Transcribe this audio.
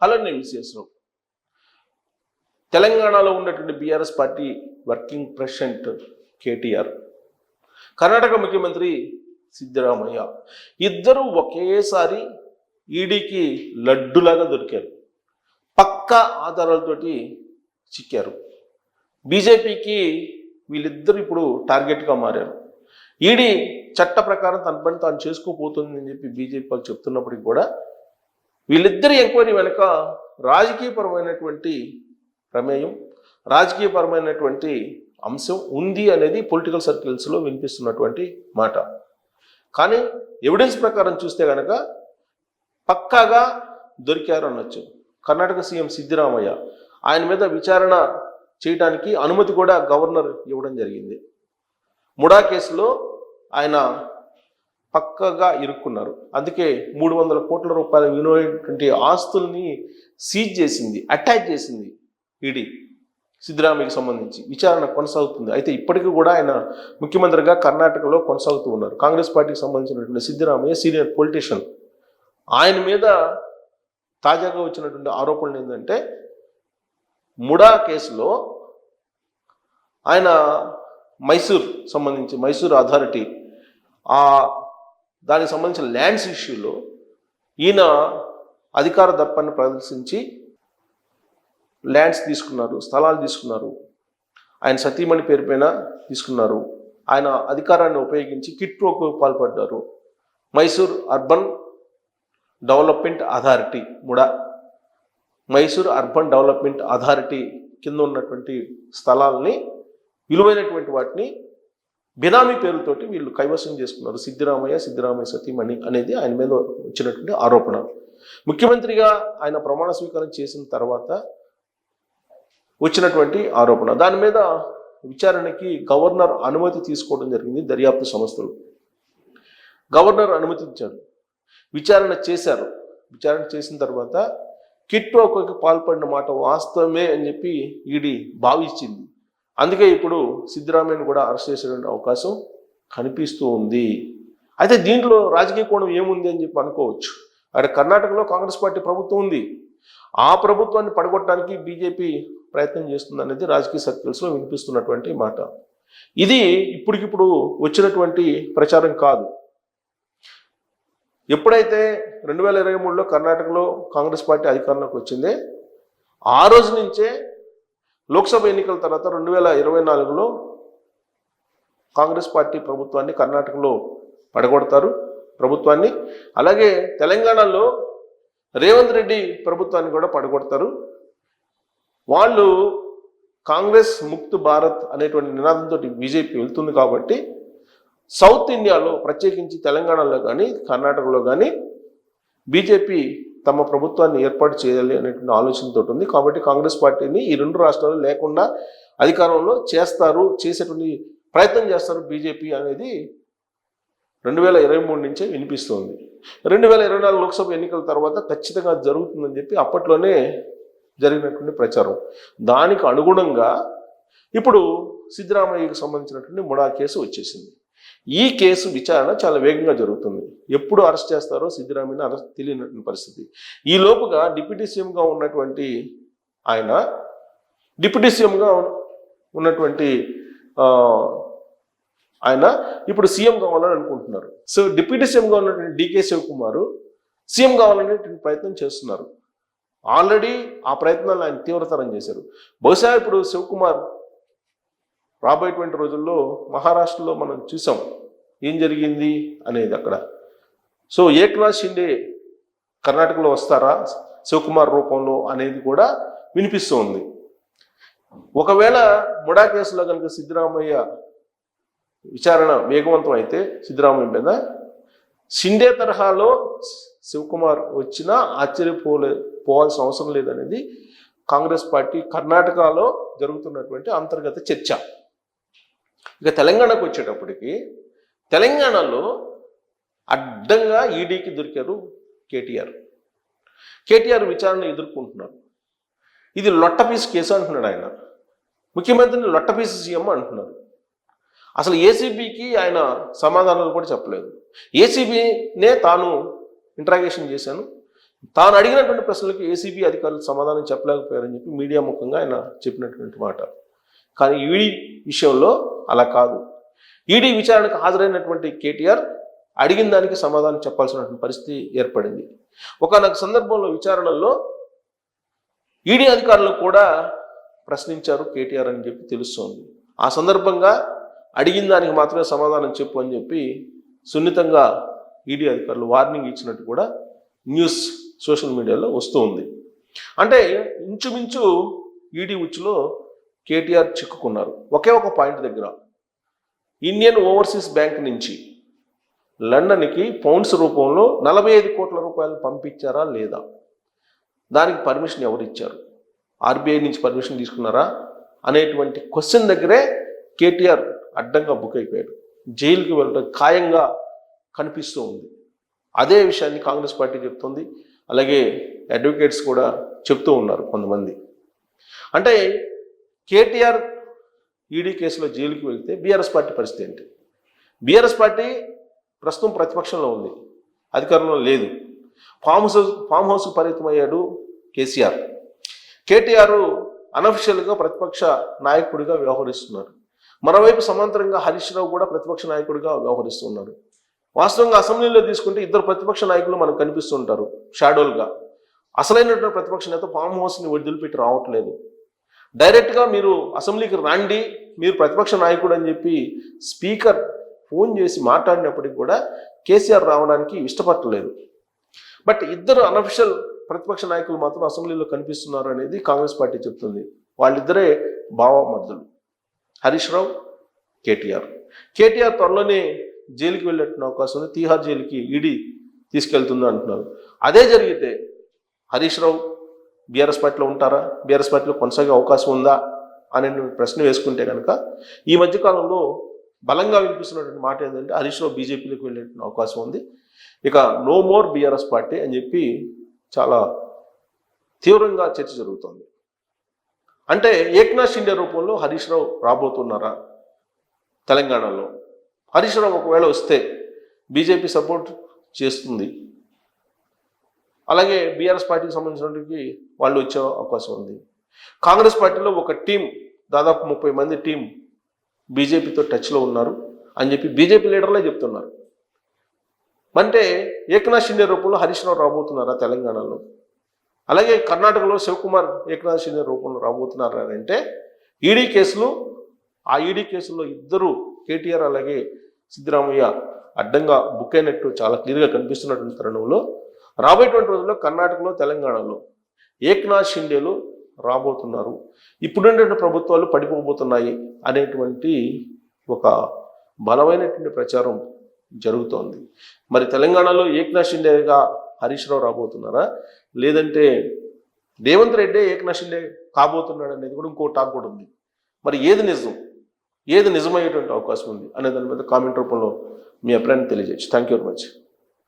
Hello నేను విశ్వేశ్వరరావు. తెలంగాణలో ఉన్నటువంటి BRS party working president KTR, Karnataka ముఖ్యమంత్రి సిద్ధరామయ్య ఇద్దరు ఒకేసారి ఈడీకి లడ్డులాగా దొరికారు. పక్కా ఆధారాలతోటి చిక్కారు. బీజేపీకి వీళ్ళిద్దరు ఇప్పుడు టార్గెట్గా మారారు. ఈడీ చట్ట ప్రకారం తన పని తాను చేసుకోపోతుందని చెప్పి బీజేపీ వాళ్ళు చెప్తున్నప్పటికీ కూడా వీళ్ళిద్దరి ఎంక్వైరీ వెనుక రాజకీయపరమైనటువంటి ప్రమేయం, రాజకీయపరమైనటువంటి అంశం ఉంది అనేది పొలిటికల్ సర్కిల్స్లో వినిపిస్తున్నటువంటి మాట. కానీ ఎవిడెన్స్ ప్రకారం చూస్తే కనుక పక్కాగా దొరికారు అనొచ్చు. కర్ణాటక సీఎం సిద్ధరామయ్య ఆయన మీద విచారణ చేయడానికి అనుమతి కూడా గవర్నర్ ఇవ్వడం జరిగింది. ముడా కేసులో ఆయన పక్కగా ఇరుక్కున్నారు. అందుకే 300 కోట్ల రూపాయల విలువైనటువంటి ఆస్తుల్ని సీజ్ చేసింది, అటాచ్ చేసింది ఈడీ. సిద్ధరామయ్యకి సంబంధించి విచారణ కొనసాగుతుంది. అయితే ఇప్పటికీ కూడా ఆయన ముఖ్యమంత్రిగా కర్ణాటకలో కొనసాగుతూ ఉన్నారు. కాంగ్రెస్ పార్టీకి సంబంధించినటువంటి సిద్ధరామయ్య సీనియర్ పొలిటీషియన్. ఆయన మీద తాజాగా వచ్చినటువంటి ఆరోపణలు ఏంటంటే, ముడా కేసులో ఆయన మైసూర్ అథారిటీ దానికి సంబంధించిన ల్యాండ్స్ ఇష్యూలో ఈయన అధికార దర్పాన్ని ప్రదర్శించి ల్యాండ్స్ తీసుకున్నారు, స్థలాలు తీసుకున్నారు. ఆయన సతీమణి పేరు పైన తీసుకున్నారు. ఆయన అధికారాన్ని ఉపయోగించి కిట్ ప్రోకు పాల్పడ్డారు. Mysore urban development authority Mysore urban development authority కింద ఉన్నటువంటి స్థలాల్ని, విలువైనటువంటి వాటిని బినామీ పేరుతోటి వీళ్ళు కైవసం చేసుకున్నారు. సిద్ధరామయ్య సతీమణి అనేది ఆయన మీద వచ్చినటువంటి ఆరోపణ. ముఖ్యమంత్రిగా ఆయన ప్రమాణ స్వీకారం చేసిన తర్వాత వచ్చినటువంటి ఆరోపణ. దాని మీద విచారణకి గవర్నర్ అనుమతి తీసుకోవడం జరిగింది. దర్యాప్తు సంస్థలు గవర్నర్ అనుమతించారు, విచారణ చేశారు. విచారణ చేసిన తర్వాత కిట్ ప్రోకోకి పాల్పడిన మాట వాస్తవమే అని చెప్పి ఈడీ భావించింది. అందుకే ఇప్పుడు సిద్ధరామయ్యను కూడా అరెస్ట్ చేసేటువంటి అవకాశం కనిపిస్తూ ఉంది. అయితే దీంట్లో రాజకీయ కోణం ఏముంది అని చెప్పి అనుకోవచ్చు. అక్కడ కర్ణాటకలో కాంగ్రెస్ పార్టీ ప్రభుత్వం ఉంది. ఆ ప్రభుత్వాన్ని పడగొట్టడానికి బీజేపీ ప్రయత్నం చేస్తుంది అనేది రాజకీయ సర్కిల్స్లో వినిపిస్తున్నటువంటి మాట. ఇది ఇప్పటికిప్పుడు వచ్చినటువంటి ప్రచారం కాదు. ఎప్పుడైతే 2023లో కర్ణాటకలో కాంగ్రెస్ పార్టీ అధికారంలోకి వచ్చిందే, ఆ రోజు నుంచే లోక్సభ ఎన్నికల తర్వాత 2024లో కాంగ్రెస్ పార్టీ ప్రభుత్వాన్ని కర్ణాటకలో పడగొడతారు ప్రభుత్వాన్ని. అలాగే తెలంగాణలో రేవంత్ రెడ్డి ప్రభుత్వాన్ని కూడా పడగొడతారు. వాళ్ళు కాంగ్రెస్ ముక్త్ భారత్ అనేటువంటి నినాదంతో బీజేపీ వెళ్తుంది కాబట్టి సౌత్ ఇండియాలో ప్రత్యేకించి తెలంగాణలో కానీ కర్ణాటకలో కానీ బీజేపీ తమ ప్రభుత్వాన్ని ఏర్పాటు చేయాలి అనేటువంటి ఆలోచనతో ఉంది. కాబట్టి కాంగ్రెస్ పార్టీని ఈ 2 రాష్ట్రాలు లేకుండా అధికారంలో చేసేటువంటి ప్రయత్నం చేస్తారు బీజేపీ అనేది 2023 నుంచే వినిపిస్తోంది. 2024 లోక్సభ ఎన్నికల తర్వాత ఖచ్చితంగా జరుగుతుందని చెప్పి అప్పట్లోనే జరిగినటువంటి ప్రచారం. దానికి అనుగుణంగా ఇప్పుడు సిద్ధరామయ్యకు సంబంధించినటువంటి ముడా కేసు వచ్చేసింది. ఈ కేసు విచారణ చాలా వేగంగా జరుగుతుంది. ఎప్పుడు అరెస్ట్ చేస్తారో సిద్ధరామయ్యని అరెస్ట్ తెలియనటువంటి పరిస్థితి. ఈ లోపుగా డిప్యూటీ సీఎంగా ఉన్నటువంటి ఆయన ఆయన ఇప్పుడు సీఎం కావాలని అనుకుంటున్నారు. సో డిప్యూటీ సీఎంగా ఉన్నటువంటి డీకే శివకుమార్ సీఎం కావాలనే ప్రయత్నం చేస్తున్నారు. ఆల్రెడీ ఆ ప్రయత్నాలు ఆయన తీవ్రతరం చేశారు. బహుశా ఇప్పుడు శివకుమార్ రాబోయేటువంటి రోజుల్లో మహారాష్ట్రలో మనం చూసాం ఏం జరిగింది అనేది అక్కడ. సో ఏక్నాథ్ షిండే కర్ణాటకలో వస్తారా శివకుమార్ రూపంలో అనేది కూడా వినిపిస్తూ ఉంది. ఒకవేళ ముడా కేసులో కనుక సిద్ధరామయ్య విచారణ వేగవంతం అయితే సిద్ధరామయ్య మీద షిండే తరహాలో శివకుమార్ వచ్చినా ఆశ్చర్యపోవాల్సిన అవసరం లేదనేది కాంగ్రెస్ పార్టీ కర్ణాటకలో జరుగుతున్నటువంటి అంతర్గత చర్చ. ఇక తెలంగాణకు వచ్చేటప్పటికి తెలంగాణలో అడ్డంగా ఈడీకి దొరికారు కేటీఆర్ విచారణ ఎదుర్కొంటున్నారు. ఇది లొట్టపీసు కేసు అంటున్నాడు ఆయన. ముఖ్యమంత్రిని లొట్టపీసు సీఎం అంటున్నారు. అసలు ఏసీబీకి ఆయన సమాధానాలు కూడా చెప్పలేదు. ఏసీబీనే తాను ఇంట్రాగేషన్ చేశాను, తాను అడిగినటువంటి ప్రశ్నలకు ఏసీబీ అధికారులు సమాధానం చెప్పలేకపోయారని చెప్పి మీడియా ముఖంగా ఆయన చెప్పినటువంటి మాట. కానీ ఈడీ విషయంలో అలా కాదు. ఈడీ విచారణకు హాజరైనటువంటి కేటీఆర్ అడిగిన దానికి సమాధానం చెప్పాల్సినటువంటి పరిస్థితి ఏర్పడింది. ఒకనొక సందర్భంలో విచారణల్లో ఈడీ అధికారులు కూడా ప్రశ్నించారు కేటీఆర్ అని చెప్పి తెలుస్తోంది. ఆ సందర్భంగా అడిగిన దానికి మాత్రమే సమాధానం చెప్పు అని చెప్పి సున్నితంగా ఈడీ అధికారులు వార్నింగ్ ఇచ్చినట్టు కూడా న్యూస్ సోషల్ మీడియాలో వస్తూ ఉంది. అంటే ఇంచుమించు ఈడీ ఉచ్చులో కేటీఆర్ చిక్కుకున్నారు. ఒకే ఒక పాయింట్ దగ్గర, ఇండియన్ ఓవర్సీస్ బ్యాంక్ నుంచి లండన్కి పౌండ్స్ రూపంలో 45 కోట్ల రూపాయలు పంపించారా లేదా, దానికి పర్మిషన్ ఎవరు ఇచ్చారు, ఆర్బీఐ నుంచి పర్మిషన్ తీసుకున్నారా అనేటువంటి క్వశ్చన్ దగ్గరే కేటీఆర్ అడ్డంగా బుక్ అయిపోయాడు. జైలుకి వెళ్ళడం ఖాయంగా కనిపిస్తూ ఉంది. అదే విషయాన్ని కాంగ్రెస్ పార్టీ చెప్తుంది, అలాగే అడ్వకేట్స్ కూడా చెప్తూ ఉన్నారు కొంతమంది. అంటే కేటీఆర్ ఈడీ కేసులో జైలుకి వెళ్తే బీఆర్ఎస్ పార్టీ పరిస్థితి ఏంటి? బీఆర్ఎస్ పార్టీ ప్రస్తుతం ప్రతిపక్షంలో ఉంది, అధికారంలో లేదు. ఫామ్ హౌస్కు పరిమితమయ్యాడు కేసీఆర్. కేటీఆర్ అనఫిషియల్గా ప్రతిపక్ష నాయకుడిగా వ్యవహరిస్తున్నారు. మరోవైపు సమాంతరంగా హరీష్ రావు కూడా ప్రతిపక్ష నాయకుడిగా వ్యవహరిస్తున్నారు. వాస్తవంగా అసెంబ్లీలో తీసుకుంటే ఇద్దరు ప్రతిపక్ష నాయకులు మనకు కనిపిస్తుంటారు షాడోలుగా. అసలైనటువంటి ప్రతిపక్ష నేత ఫామ్ హౌస్ని వదిలిపెట్టి రావట్లేదు. డైరెక్ట్గా మీరు అసెంబ్లీకి రండి, మీరు ప్రతిపక్ష నాయకుడు అని చెప్పి స్పీకర్ ఫోన్ చేసి మాట్లాడినప్పటికీ కూడా కేసీఆర్ రావడానికి ఇష్టపడలేదు. బట్ ఇద్దరు అనఫిషియల్ ప్రతిపక్ష నాయకులు మాత్రం అసెంబ్లీలో కనిపిస్తున్నారు అనేది కాంగ్రెస్ పార్టీ చెప్తుంది. వాళ్ళిద్దరే భావమర్దులు, హరీష్ రావు, కేటీఆర్. కేటీఆర్ త్వరలోనే జైలుకి వెళ్ళేట్టున్న అవకాశం ఉంది. తీహార్ జైలుకి ఈడీ తీసుకెళ్తుంది అంటున్నారు. అదే జరిగితే హరీష్ రావు బీఆర్ఎస్ పార్టీలో ఉంటారా, బీఆర్ఎస్ పార్టీలో కొనసాగే అవకాశం ఉందా అనే ప్రశ్న వేసుకుంటే కనుక ఈ మధ్యకాలంలో బలంగా వినిపిస్తున్నటువంటి మాట ఏంటంటే హరీష్ రావు బీజేపీలోకి వెళ్ళేటువంటి అవకాశం ఉంది. ఇక నో మోర్ బీఆర్ఎస్ పార్టీ అని చెప్పి చాలా తీవ్రంగా చర్చ జరుగుతుంది. అంటే ఏక్నాథ్ షిండే రూపంలో హరీష్ రావు రాబోతున్నారా తెలంగాణలో? హరీష్ రావు ఒకవేళ వస్తే బీజేపీ సపోర్ట్ చేస్తుంది, అలాగే బీఆర్ఎస్ పార్టీకి సంబంధించినటువంటి వాళ్ళు వచ్చే అవకాశం ఉంది. కాంగ్రెస్ పార్టీలో ఒక టీం, దాదాపు 30 మంది టీం బీజేపీతో టచ్లో ఉన్నారు అని చెప్పి బీజేపీ లీడర్లే చెప్తున్నారు. అంటే ఏక్నాథ్ షిండే రూపంలో హరీష్ రావు రాబోతున్నారా తెలంగాణలో? అలాగే కర్ణాటకలో శివకుమార్ ఏక్నాథ్ షిండే రూపంలో రాబోతున్నారా అంటే ఈడీ కేసులు, ఆ ఈడీ కేసుల్లో ఇద్దరు కేటీఆర్ అలాగే సిద్ధరామయ్య అడ్డంగా బుక్ అయినట్టు చాలా క్లియర్గా కనిపిస్తున్నటువంటి తరుణంలో రాబోయేటువంటి రోజుల్లో కర్ణాటకలో, తెలంగాణలో ఏక్నాథ్ షిండేలు రాబోతున్నారు. ఇప్పుడున్నటువంటి ప్రభుత్వాలు పడిపోబోతున్నాయి అనేటువంటి ఒక బలమైనటువంటి ప్రచారం జరుగుతోంది. మరి తెలంగాణలో ఏక్నాథ్ షిండేగా హరీష్ రావు రాబోతున్నారా, లేదంటే రేవంత్ రెడ్డి ఏక్నాథ్ షిండే కాబోతున్నాడు అనేది కూడా ఇంకో టాక్ కూడా ఉంది. మరి ఏది నిజం, ఏది నిజమయ్యేటువంటి అవకాశం ఉంది అనే దాని మీద కామెంట్ రూపంలో మీ అభిప్రాయాన్ని తెలియజేయచ్చు. Thank you very much.